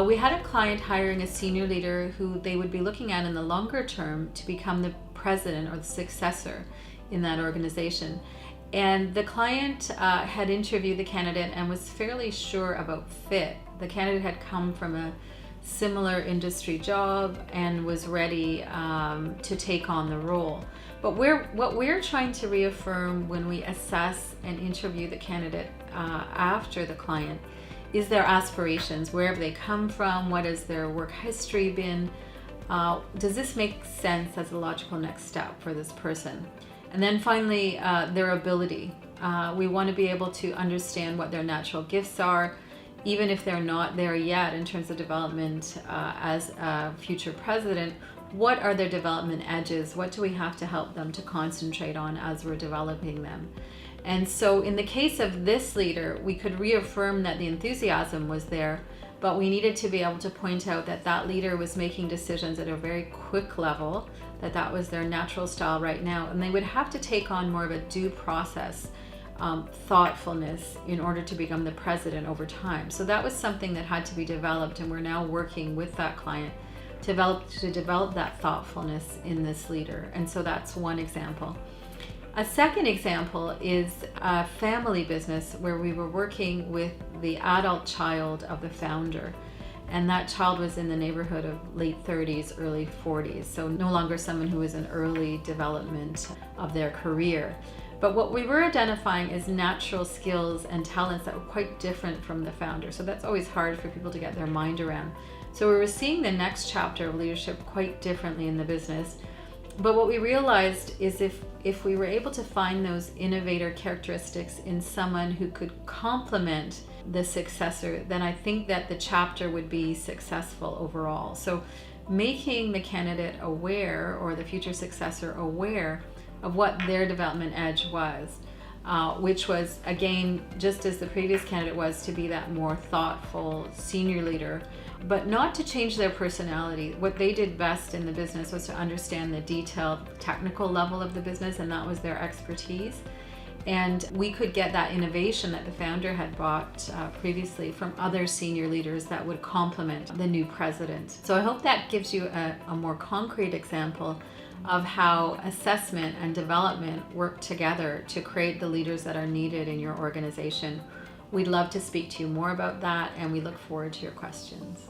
We had a client hiring a senior leader who they would be looking at in the longer term to become the president or the successor in that organization. And the client had interviewed the candidate and was fairly sure about fit. The candidate had come from a similar industry job and was ready to take on the role. But what we're trying to reaffirm when we assess and interview the candidate after the client is their aspirations, where have they come from, what has their work history been, does this make sense as a logical next step for this person? And then finally, their ability. We want to be able to understand what their natural gifts are, even if they're not there yet in terms of development as a future president. What are their development edges? What do we have to help them to concentrate on as we're developing them? And so in the case of this leader, we could reaffirm that the enthusiasm was there, but we needed to be able to point out that that leader was making decisions at a very quick level, that was their natural style right now, and they would have to take on more of a due process thoughtfulness in order to become the president over time. So that was something that had to be developed, and we're now working with that client to develop that thoughtfulness in this leader. And so that's one example. A second example is a family business where we were working with the adult child of the founder. And that child was in the neighborhood of late 30s, early 40s. So no longer someone who was in early development of their career. But what we were identifying is natural skills and talents that were quite different from the founder. So that's always hard for people to get their mind around. So we were seeing the next chapter of leadership quite differently in the business. But what we realized is if we were able to find those innovator characteristics in someone who could complement the successor, then I think that the chapter would be successful overall. So making the candidate aware, or the future successor aware, of what their development edge was, which was, again, just as the previous candidate was, to be that more thoughtful senior leader, but not to change their personality. What they did best in the business was to understand the detailed technical level of the business, and that was their expertise. And we could get that innovation that the founder had brought previously from other senior leaders that would complement the new president. So I hope that gives you a more concrete example of how assessment and development work together to create the leaders that are needed in your organization. We'd love to speak to you more about that, and we look forward to your questions.